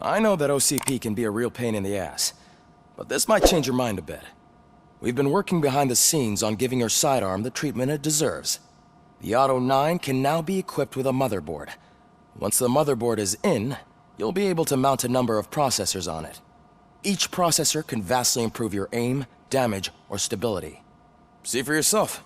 I know that OCP can be a real pain in the ass, but this might change your mind a bit. We've been working behind the scenes on giving your sidearm the treatment it deserves. The Auto 9 can now be equipped with a motherboard. Once the motherboard is in, you'll be able to mount a number of processors on it. Each processor can vastly improve your aim, damage, or stability. See for yourself.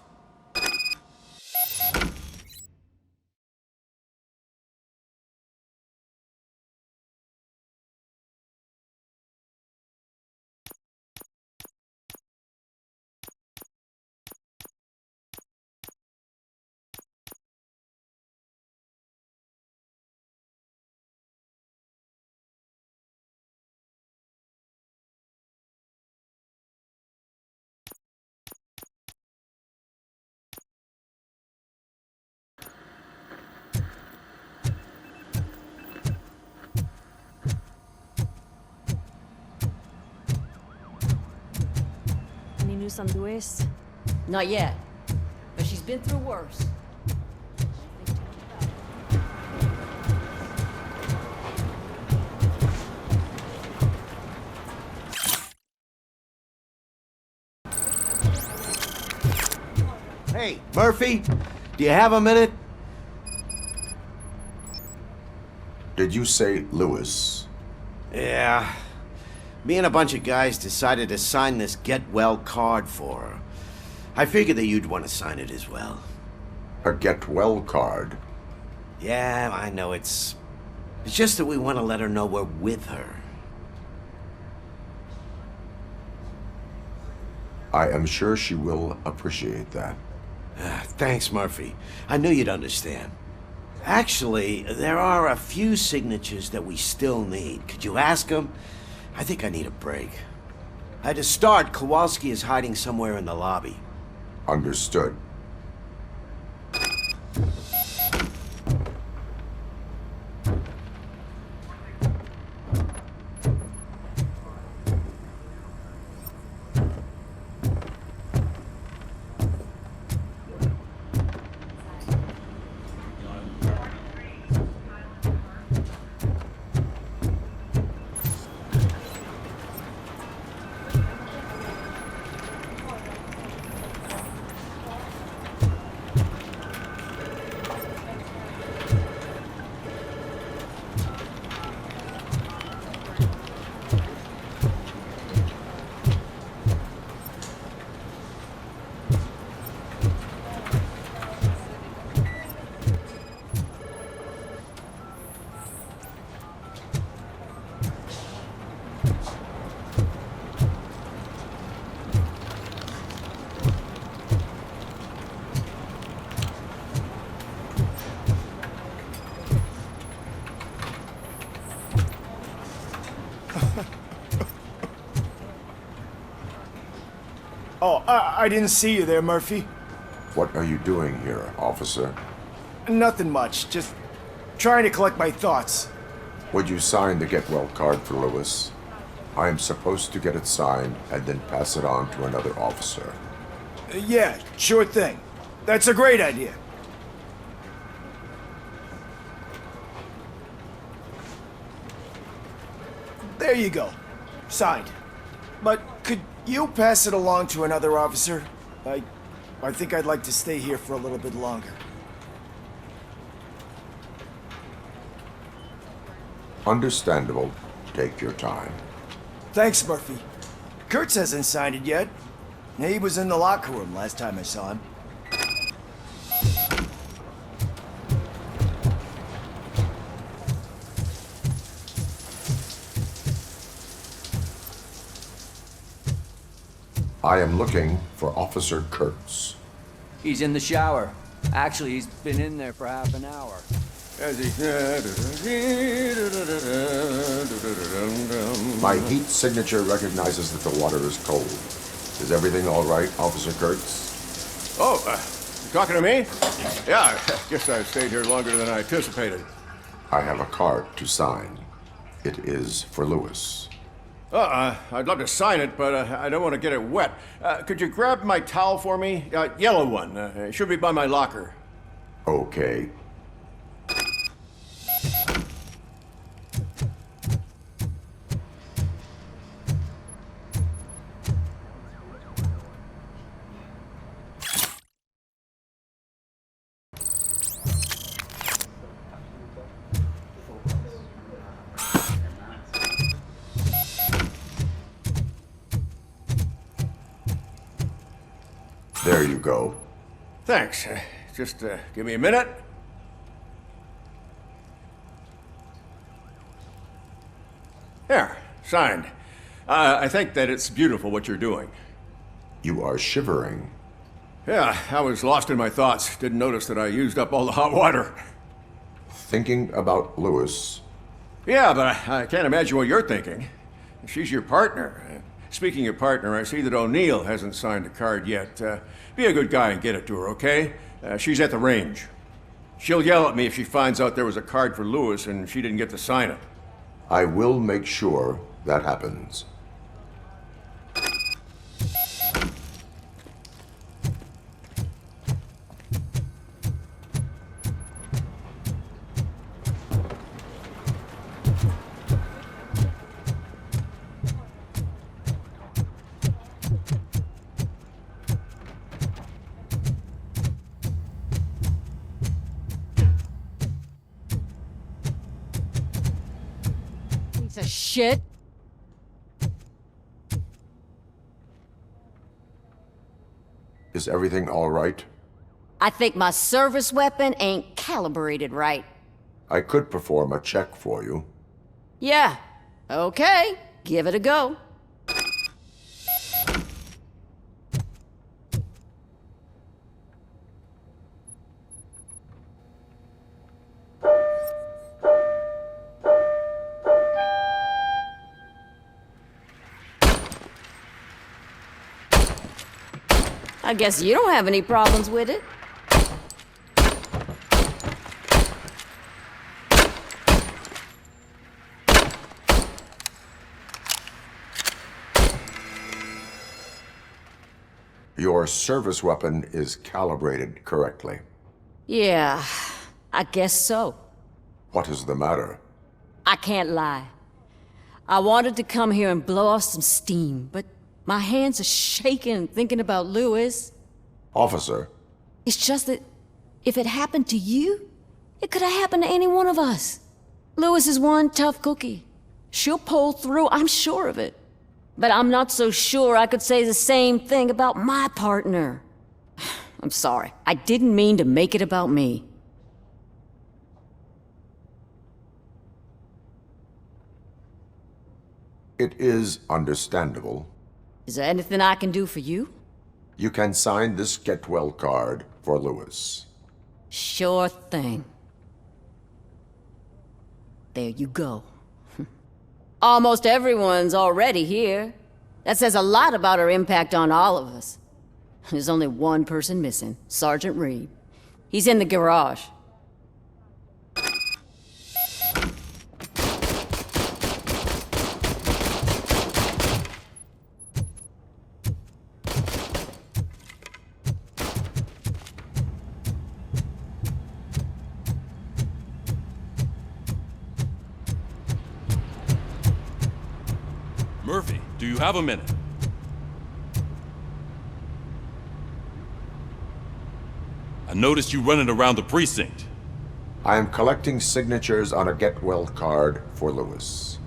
Any news on Luis? Not yet, but she's been through worse. Hey, Murphy, do you have a minute? Did you say Lewis? Yeah. Me and a bunch of guys decided to sign this get well card for her. I figured that you'd want to sign it as well. A get well card? Yeah, I know it's just that we want to let her know we're with her. I am sure she will appreciate that. Thanks, Murphy. I knew you'd understand. Actually, there are a few signatures that we still need. Could you ask them? I think I need a break. To start, Kowalski is hiding somewhere in the lobby. Understood. Oh, I didn't see you there, Murphy. What are you doing here, officer? Nothing much, just trying to collect my thoughts. Would you sign the get well card for Lewis? I am supposed to get it signed and then pass it on to another officer. Yeah, sure thing. That's a great idea. There you go. Signed. But could you pass it along to another officer? I think I'd like to stay here for a little bit longer. Understandable. Take your time. Thanks, Murphy. Kurtz hasn't signed it yet. He was in the locker room last time I saw him. I am looking for Officer Kurtz. He's in the shower. Actually, he's been in there for half an hour. My heat signature recognizes that the water is cold. Is everything all right, Officer Kurtz? Oh, you talking to me? Yeah, I guess I stayed here longer than I anticipated. I have a card to sign. It is for Lewis. I'd love to sign it, but I don't want to get it wet. Could you grab my towel for me? Yellow one. It should be by my locker. Okay. go. Thanks. Just give me a minute. There, signed. I think that it's beautiful what you're doing. You are shivering. Yeah, I was lost in my thoughts. Didn't notice that I used up all the hot water. Thinking about Lewis. Yeah, but I can't imagine what you're thinking. She's your partner. Speaking of partner, I see that O'Neill hasn't signed a card yet. Be a good guy and get it to her, okay? She's at the range. She'll yell at me if she finds out there was a card for Lewis and she didn't get to sign it. I will make sure that happens. Piece of shit. Is everything all right? I think my service weapon ain't calibrated right. I could perform a check for you. Yeah. Okay. Give it a go. I guess you don't have any problems with it. Your service weapon is calibrated correctly. Yeah, I guess so. What is the matter? I can't lie. I wanted to come here and blow off some steam, but my hands are shaking thinking about Lewis. Officer, It's just that if it happened to you, it could have happened to any one of us. Lewis is one tough cookie. She'll pull through, I'm sure of it. But I'm not so sure I could say the same thing about my partner. I'm sorry. I didn't mean to make it about me. it is understandable. Is there anything I can do for you? You can sign this get well card for Lewis. Sure thing. There you go. Almost everyone's already here. That says a lot about her impact on all of us. There's only one person missing, Sergeant Reed. He's in the garage. Murphy, do you have a minute? I noticed you running around the precinct. I am collecting signatures on a get well card for Lewis.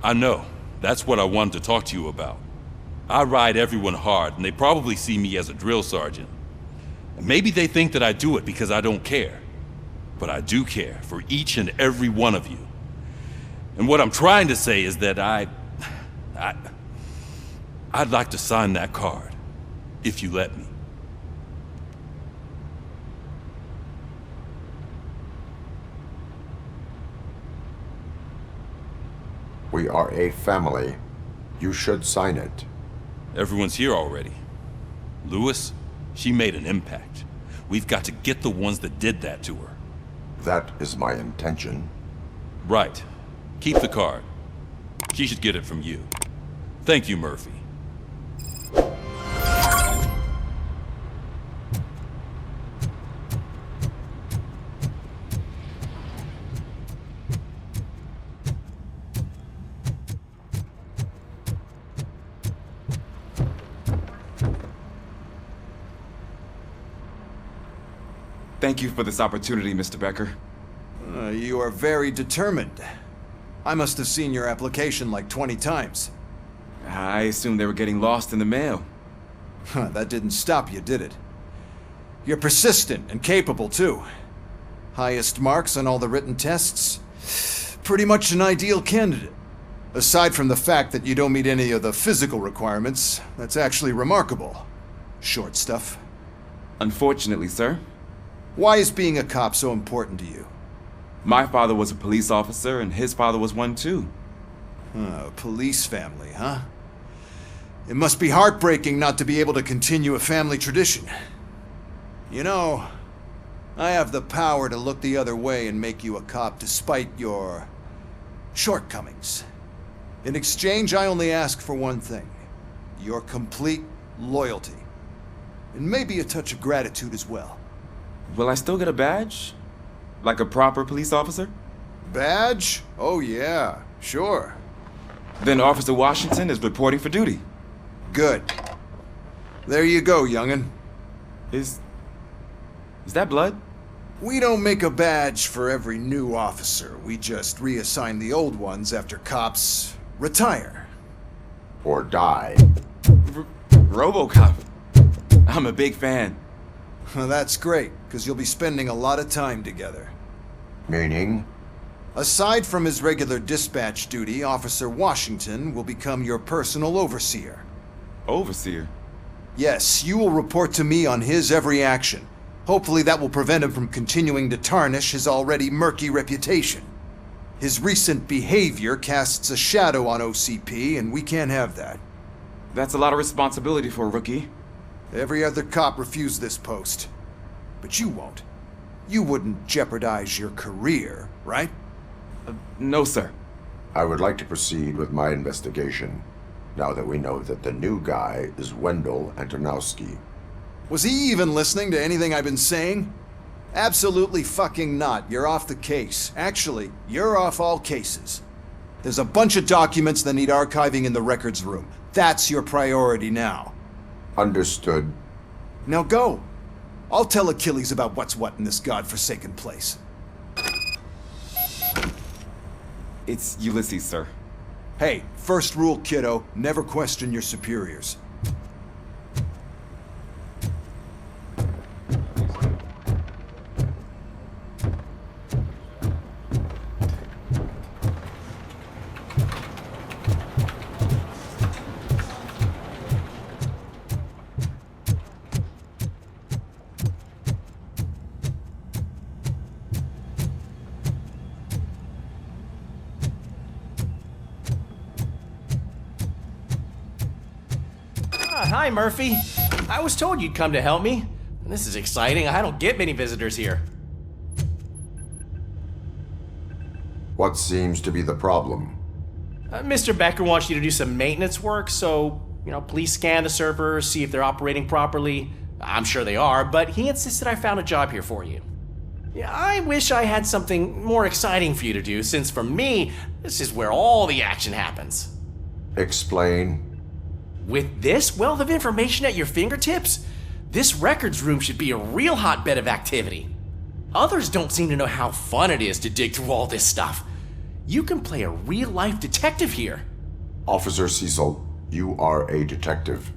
I know. That's what I wanted to talk to you about. I ride everyone hard, and they probably see me as a drill sergeant. And maybe they think that I do it because I don't care. But I do care for each and every one of you. And what I'm trying to say is that I'd like to sign that card, if you let me. We are a family. You should sign it. Everyone's here already. Lewis, she made an impact. We've got to get the ones that did that to her. That is my intention. Right. Keep the card. She should get it from you. Thank you, Murphy. Thank you for this opportunity, Mr. Becker. You are very determined. I must have seen your application like 20 times. I assumed they were getting lost in the mail. That didn't stop you, did it? You're persistent and capable, too. Highest marks on all the written tests. Pretty much an ideal candidate. Aside from the fact that you don't meet any of the physical requirements, that's actually remarkable. Short stuff. Unfortunately, sir. Why is being a cop so important to you? My father was a police officer, and his father was one too. A police family, huh? It must be heartbreaking not to be able to continue a family tradition. You know, I have the power to look the other way and make you a cop despite your shortcomings. In exchange, I only ask for one thing. Your complete loyalty. And maybe a touch of gratitude as well. Will I still get a badge? Like a proper police officer? Badge? Oh yeah, sure. Then Officer Washington is reporting for duty. Good. There you go, young'un. Is that blood? We don't make a badge for every new officer. We just reassign the old ones after cops retire. Or die. RoboCop. I'm a big fan. Well, that's great, because you'll be spending a lot of time together. Meaning? Aside from his regular dispatch duty, Officer Washington will become your personal overseer. Overseer? Yes, you will report to me on his every action. Hopefully that will prevent him from continuing to tarnish his already murky reputation. His recent behavior casts a shadow on OCP, and we can't have that. That's a lot of responsibility for a rookie. Every other cop refused this post. But you won't. You wouldn't jeopardize your career, right? No, sir. I would like to proceed with my investigation, now that we know that the new guy is Wendell Antonowski. Was he even listening to anything I've been saying? Absolutely fucking not. You're off the case. Actually, you're off all cases. There's a bunch of documents that need archiving in the records room. That's your priority now. Understood. Now go. I'll tell Achilles about what's what in this godforsaken place. It's Ulysses, sir. Hey, first rule, kiddo, never question your superiors. Hi, Murphy. I was told you'd come to help me. This is exciting. I don't get many visitors here. What seems to be the problem? Mr. Becker wants you to do some maintenance work, so, please scan the servers, see if they're operating properly. I'm sure they are, but he insisted I found a job here for you. Yeah, I wish I had something more exciting for you to do, since for me, this is where all the action happens. Explain. With this wealth of information at your fingertips, this records room should be a real hotbed of activity. Others don't seem to know how fun it is to dig through all this stuff. You can play a real-life detective here. Officer Cecil, you are a detective.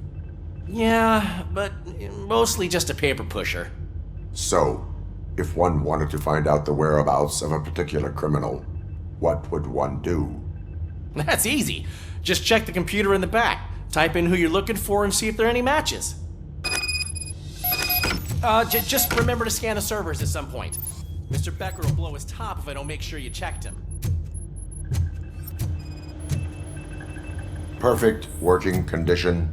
Yeah, but mostly just a paper pusher. So, if one wanted to find out the whereabouts of a particular criminal, what would one do? That's easy. Just check the computer in the back. Type in who you're looking for and see if there are any matches. Just remember to scan the servers at some point. Mr. Becker will blow his top if I don't make sure you checked him. Perfect working condition.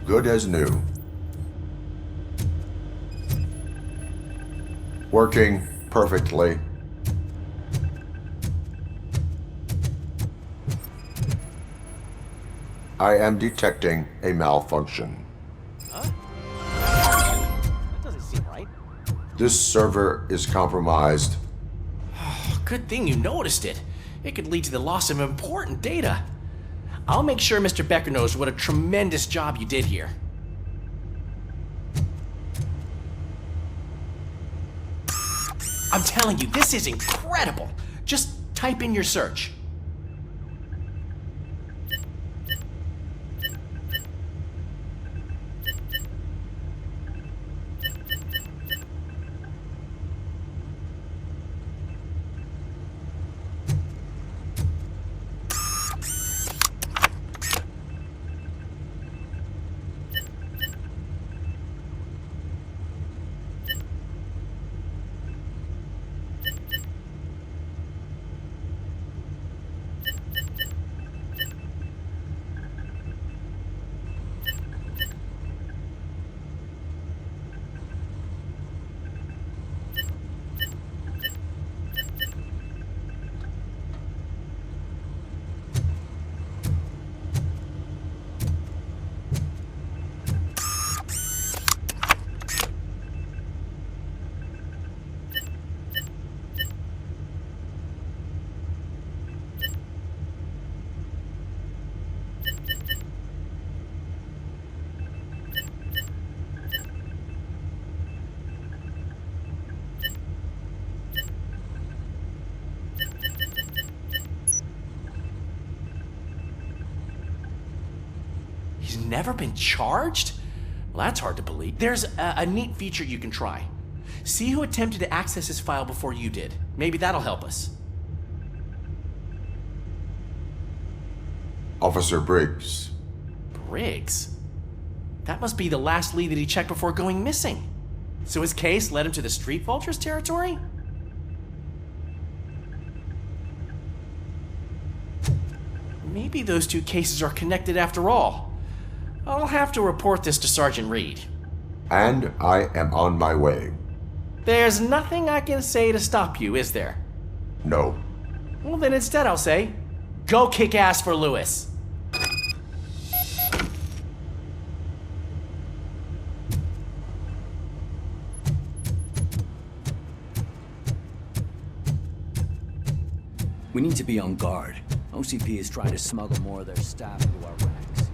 Good as new. Working perfectly. I am detecting a malfunction. Huh? That doesn't seem right. This server is compromised. Good thing you noticed it. It could lead to the loss of important data. I'll make sure Mr. Becker knows what a tremendous job you did here. I'm telling you, this is incredible. Just type in your search. He's never been charged? Well, that's hard to believe. There's a neat feature you can try. See who attempted to access his file before you did. Maybe that'll help us. Officer Briggs. Briggs? That must be the last lead that he checked before going missing. So his case led him to the Street Vultures territory? Maybe those two cases are connected after all. I'll have to report this to Sergeant Reed. And I am on my way. There's nothing I can say to stop you, is there? No. Well, then instead I'll say, go kick ass for Lewis. We need to be on guard. OCP is trying to smuggle more of their staff into our ranks.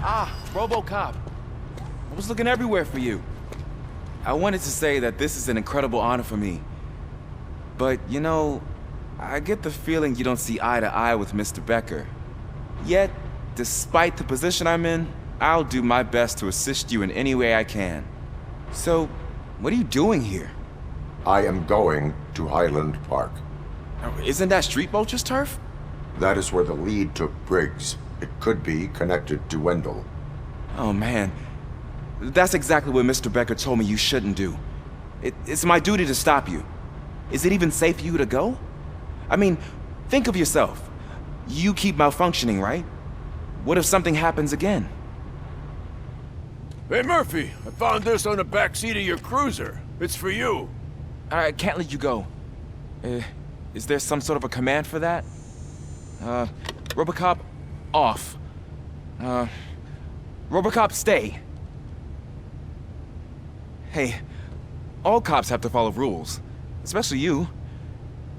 Ah, RoboCop. I was looking everywhere for you. I wanted to say that this is an incredible honor for me. But, you know, I get the feeling you don't see eye to eye with Mr. Becker. Yet, despite the position I'm in, I'll do my best to assist you in any way I can. So, what are you doing here? I am going to Highland Park. Isn't that Street Vulture's turf? That is where the lead took Briggs. It could be connected to Wendell. Oh man, that's exactly what Mr. Becker told me you shouldn't do. It's my duty to stop you. Is it even safe for you to go? I mean, think of yourself. You keep malfunctioning, right? What if something happens again? Hey, Murphy, I found this on the back seat of your cruiser. It's for you. I can't let you go. Is there some sort of a command for that? RoboCop, off. RoboCop, stay. Hey, all cops have to follow rules. Especially you.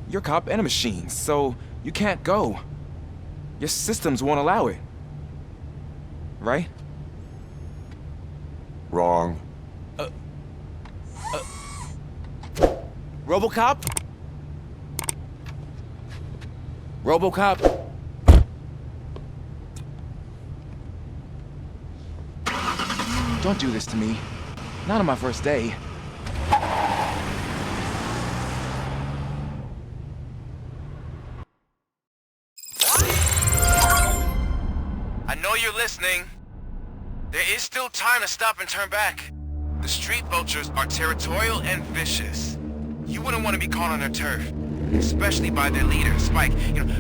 You're a cop and a machine, so you can't go. Your systems won't allow it. Right? Wrong. RoboCop? RoboCop? Don't do this to me. Not on my first day. I know you're listening. There is still time to stop and turn back. The Street Vultures are territorial and vicious. You wouldn't want to be caught on their turf, especially by their leader, Spike. You know,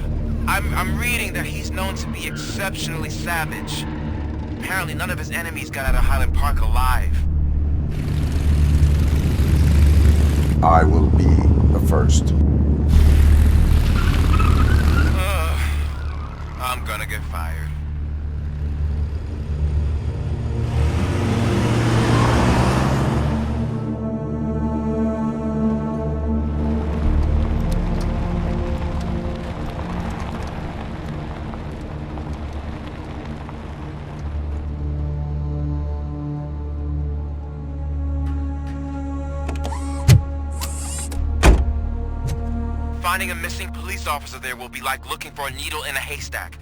I'm reading that he's known to be exceptionally savage. Apparently none of his enemies got out of Highland Park alive. I will be the first. I'm gonna get fired. Finding a missing police officer there will be like looking for a needle in a haystack.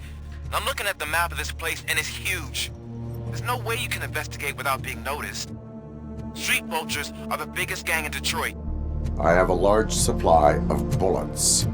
I'm looking at the map of this place and it's huge. There's no way you can investigate without being noticed. Street Vultures are the biggest gang in Detroit. I have a large supply of bullets.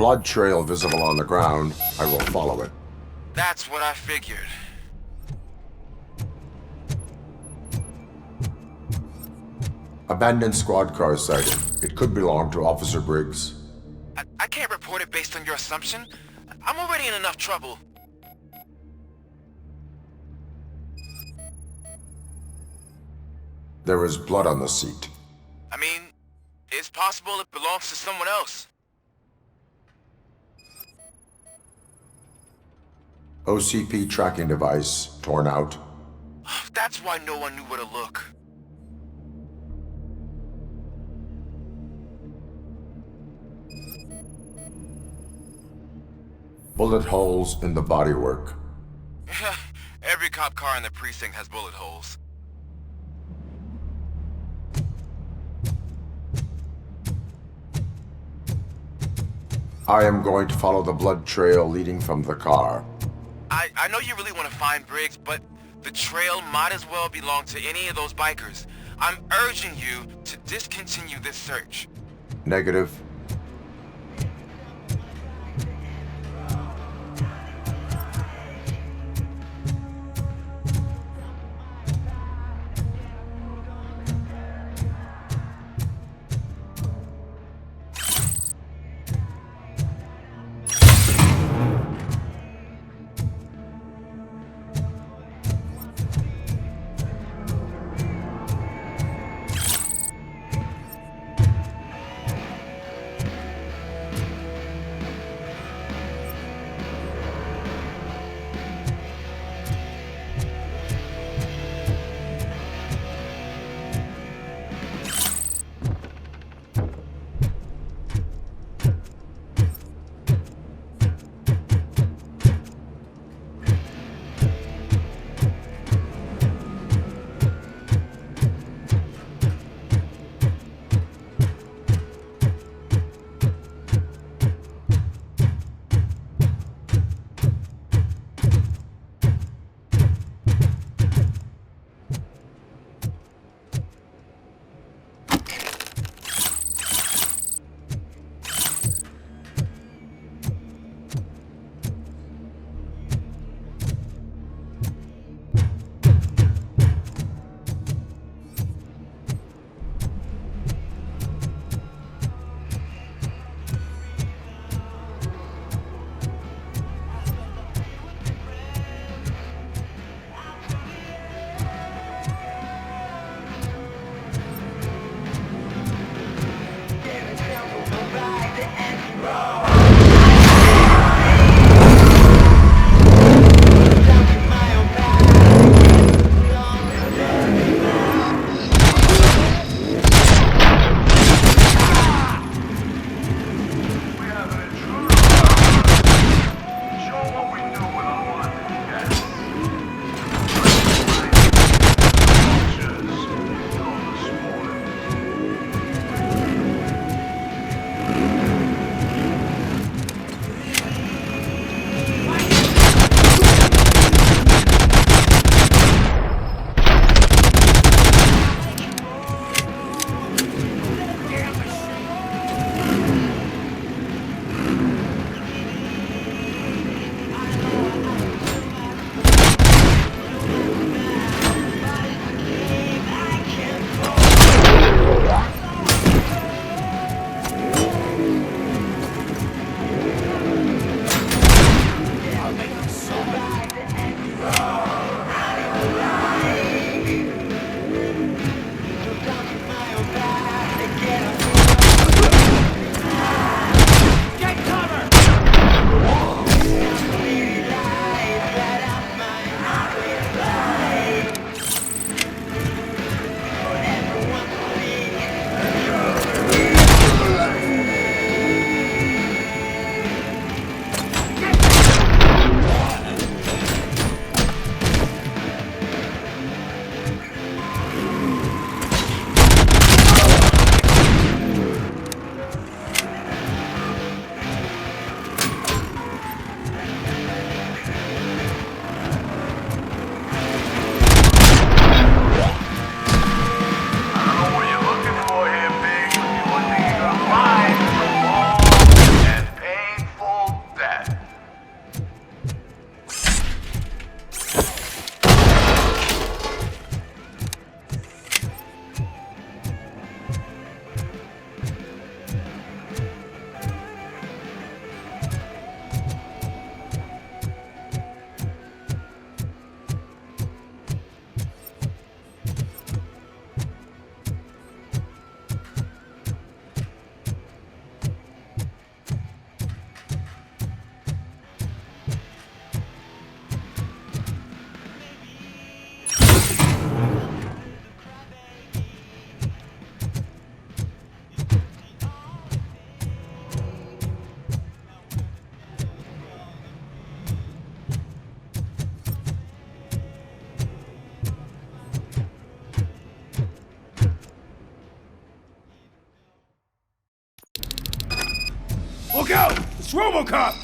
blood trail visible on the ground, I will follow it. That's what I figured. Abandoned squad car sighting. It could belong to Officer Briggs. I can't report it based on your assumption. I'm already in enough trouble. There is blood on the seat. I mean, it's possible it belongs to someone else. OCP tracking device torn out. That's why no one knew where to look. Bullet holes in the bodywork. Every cop car in the precinct has bullet holes. I am going to follow the blood trail leading from the car. I know you really want to find Briggs, but the trail might as well belong to any of those bikers. I'm urging you to discontinue this search. Negative. It's RoboCop!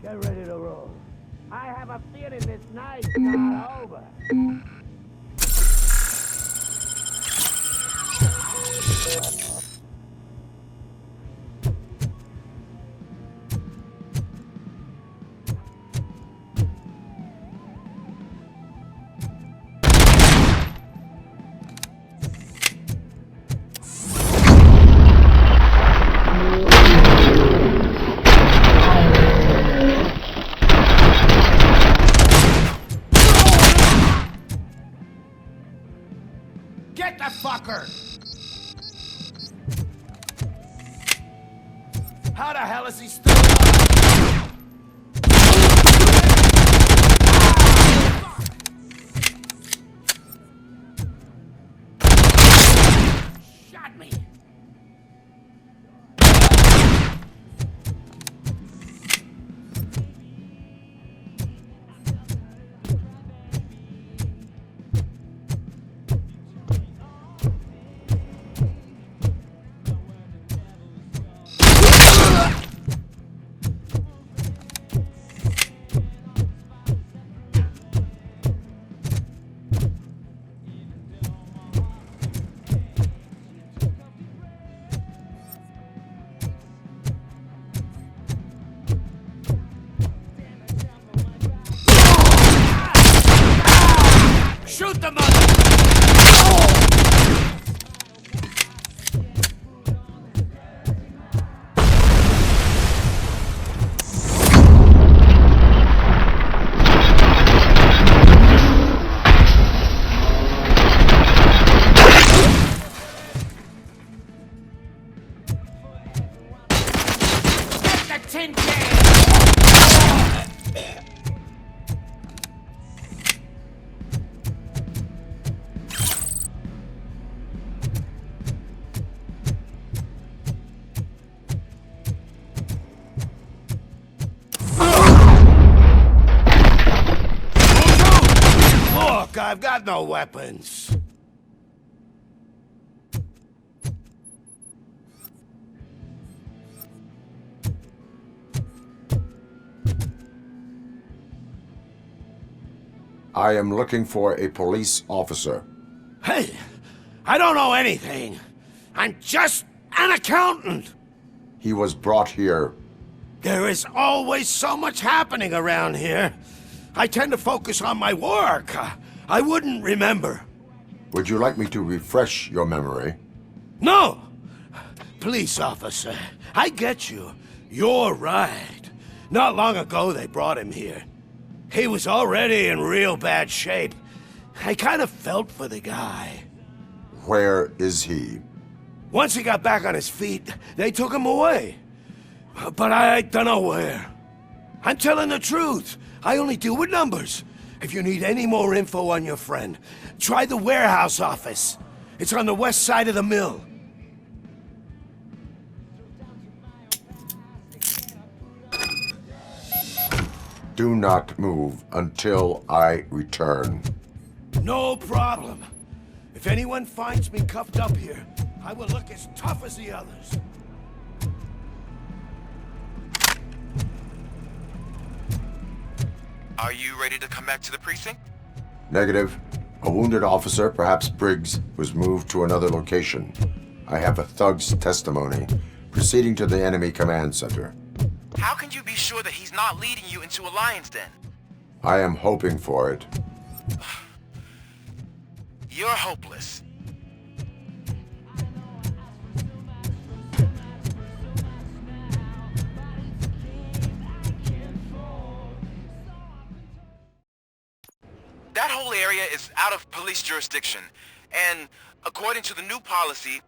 Get ready to roll. I have a feeling this night's not over. Get the fucker! How the hell is he still alive? Shot me! Shoot the mother! Get the tin can! Look, I've got no weapons. I am looking for a police officer. Hey, I don't know anything. I'm just an accountant. He was brought here. There is always so much happening around here. I tend to focus on my work. I wouldn't remember. Would you like me to refresh your memory? No! Police officer, I get you. You're right. Not long ago they brought him here. He was already in real bad shape. I kind of felt for the guy. Where is he? Once he got back on his feet, they took him away. But I don't know where. I'm telling the truth. I only deal with numbers. If you need any more info on your friend, try the warehouse office. It's on the west side of the mill. Do not move until I return. No problem. If anyone finds me cuffed up here, I will look as tough as the others. Are you ready to come back to the precinct? Negative. A wounded officer, perhaps Briggs, was moved to another location. I have a thug's testimony, proceeding to the enemy command center. How can you be sure that he's not leading you into a lion's den? I am hoping for it. You're hopeless. That whole area is out of police jurisdiction, and according to the new policy,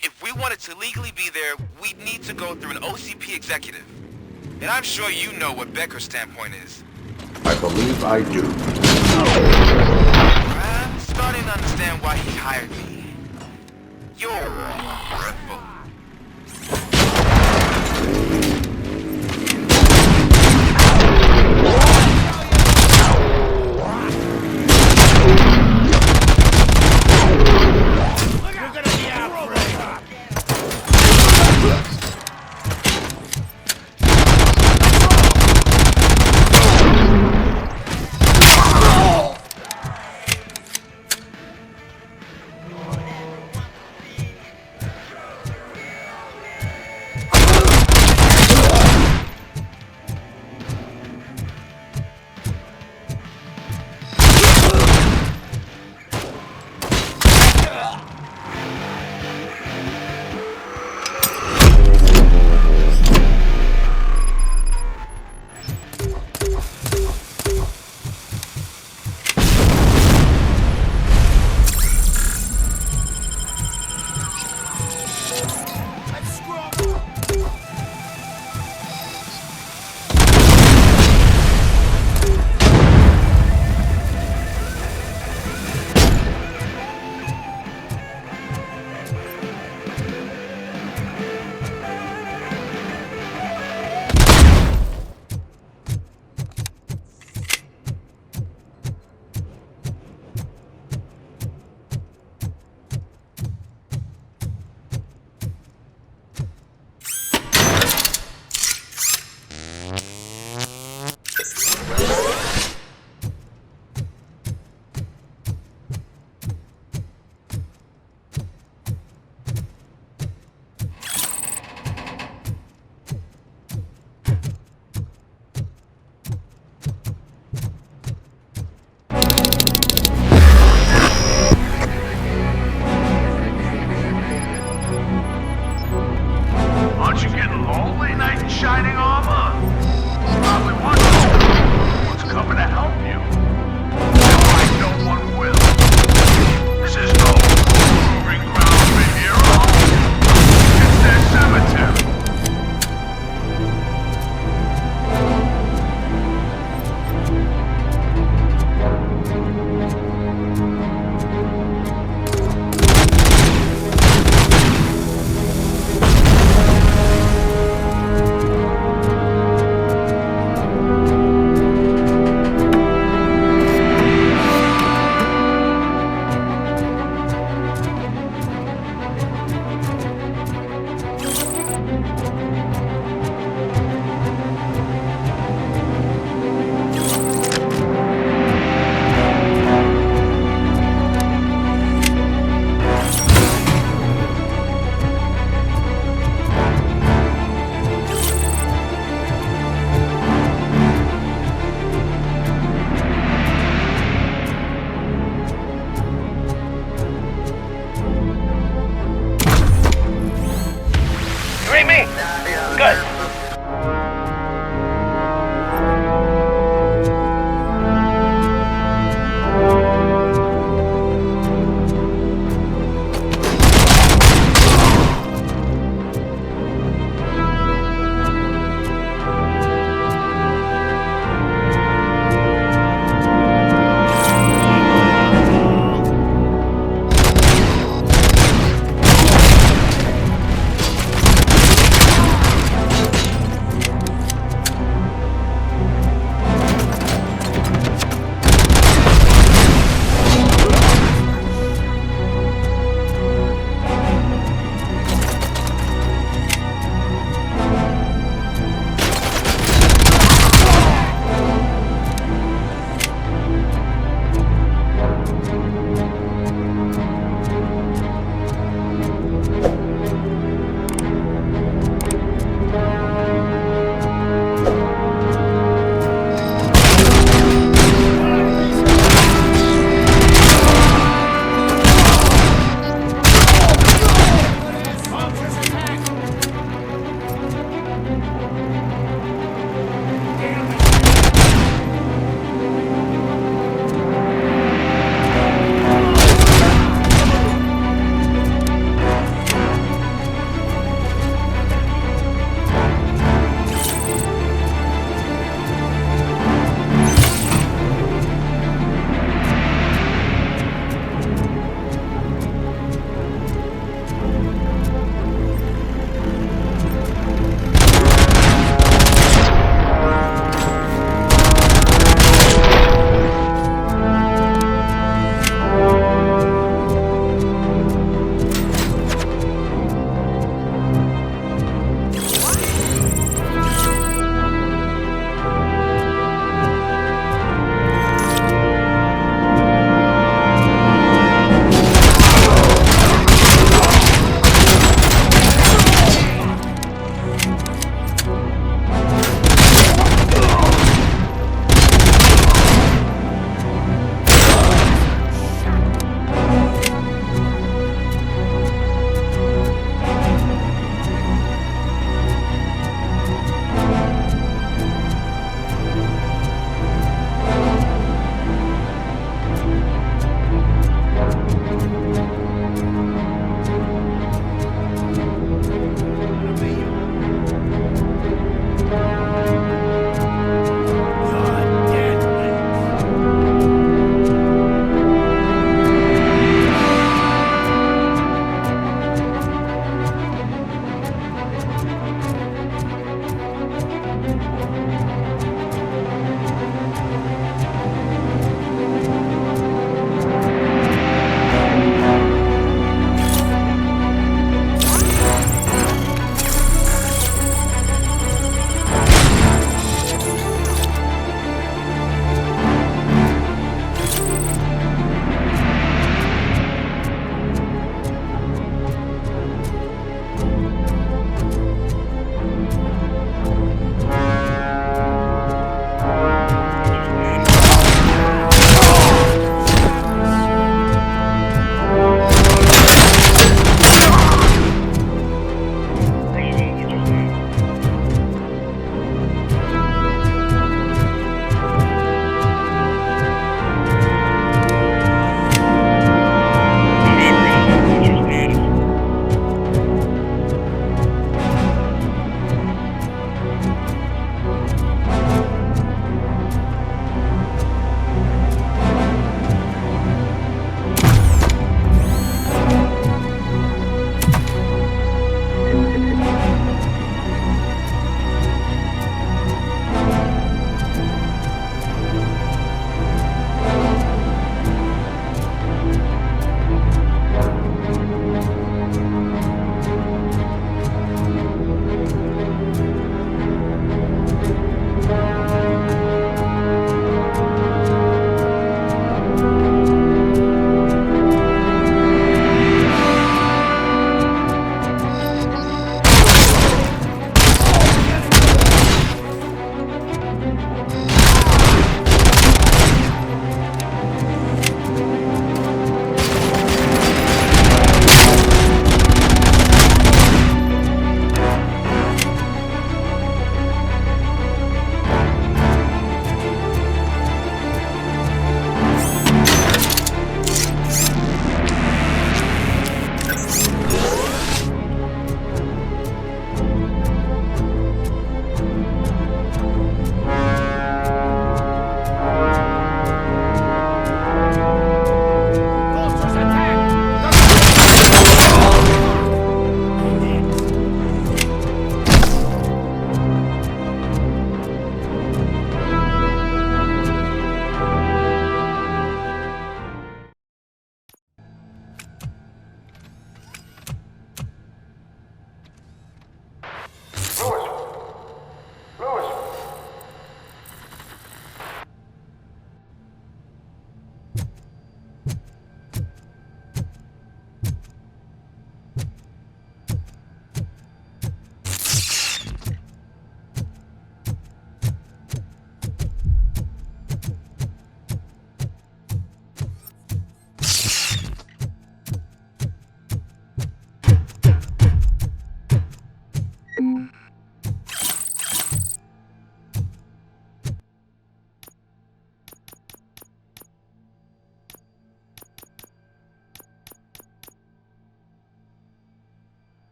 if we wanted to legally be there, we'd need to go through an OCP executive. And I'm sure you know what Becker's standpoint is. I believe I do. I'm starting to understand why he hired me. You're wonderful.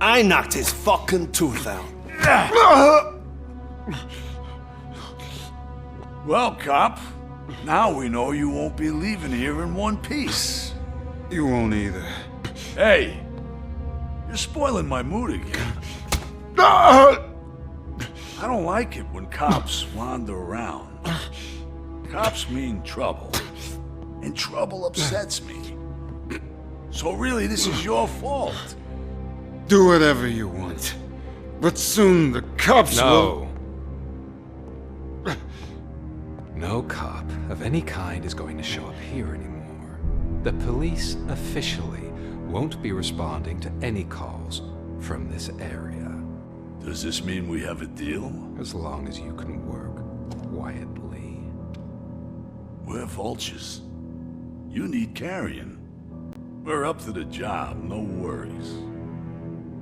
I knocked his fucking tooth out. Well, cop, now we know you won't be leaving here in one piece. You won't either. Hey, you're spoiling my mood again. I don't like it when cops wander around. Cops mean trouble, and trouble upsets me. So really, this is your fault. Do whatever you want. But soon the cops will... No cop of any kind is going to show up here anymore. The police officially won't be responding to any calls from this area. Does this mean we have a deal? As long as you can work quietly. We're vultures. You need carrion. We're up to the job, no worries.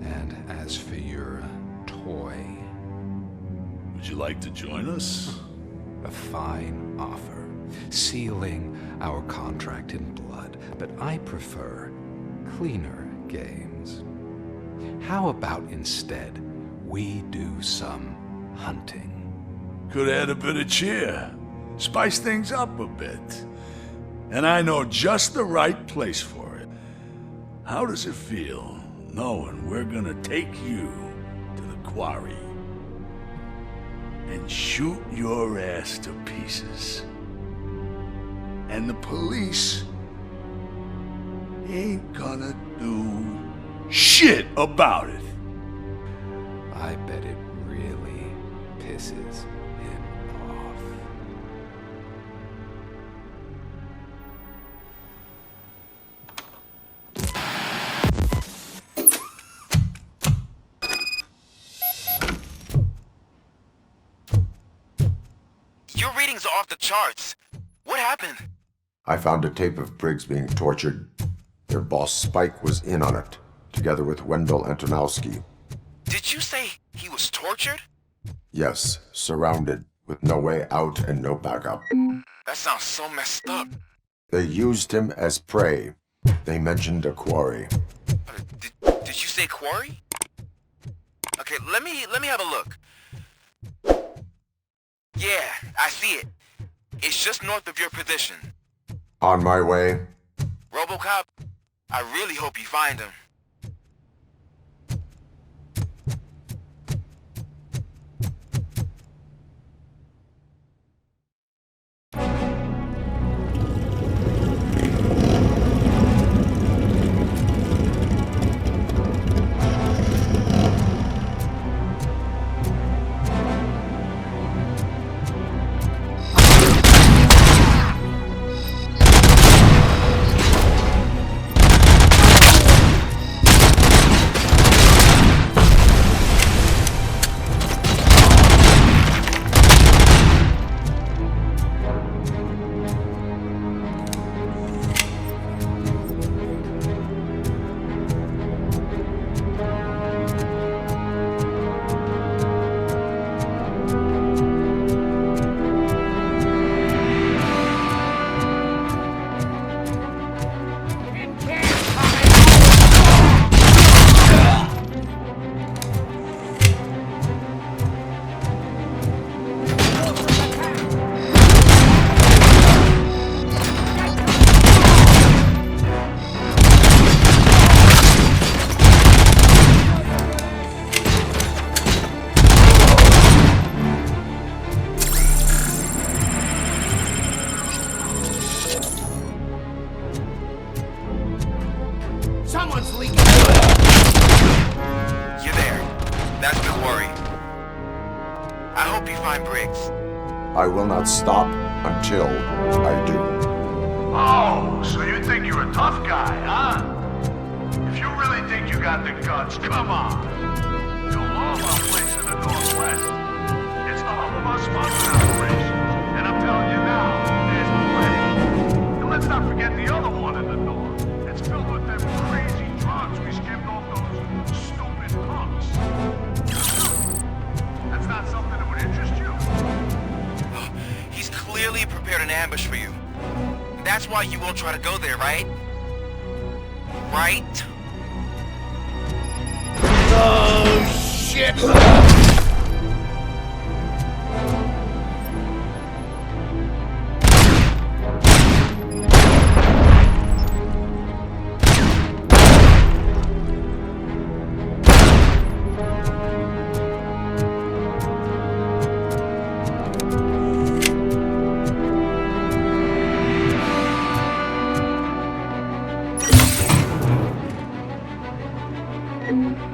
And as for your toy... Would you like to join us? A fine offer, sealing our contract in blood, but I prefer cleaner games. How about instead we do some hunting? Could add a bit of cheer, spice things up a bit. And I know just the right place for it. How does it feel knowing we're gonna take you to the quarry and shoot your ass to pieces? And the police ain't gonna do shit about it. I bet it really pisses him off. Your readings are off the charts. What happened? I found a tape of Briggs being tortured. Their boss Spike was in on it, together with Wendell Antonowski. Did you say he was tortured? Yes, surrounded, with no way out and no backup. That sounds so messed up. They used him as prey. They mentioned a quarry. Did you say quarry? Okay, let me have a look. Yeah, I see it. It's just north of your position. On my way. RoboCop, I really hope you find him. I will not stop until I do. Oh, so you think you're a tough guy, huh? If you really think you got the guts, come on. You'll love our place in the Northwest. It's the hub of our smuggling operations. And I'm telling you now, there's plenty. And let's not forget the other one in the north. It's filled with them crazy drugs we skimmed off those stupid punks. That's not something that would interest you. He's clearly prepared an ambush for you. That's why you won't try to go there, right? Right? Oh, shit! Mm-hmm.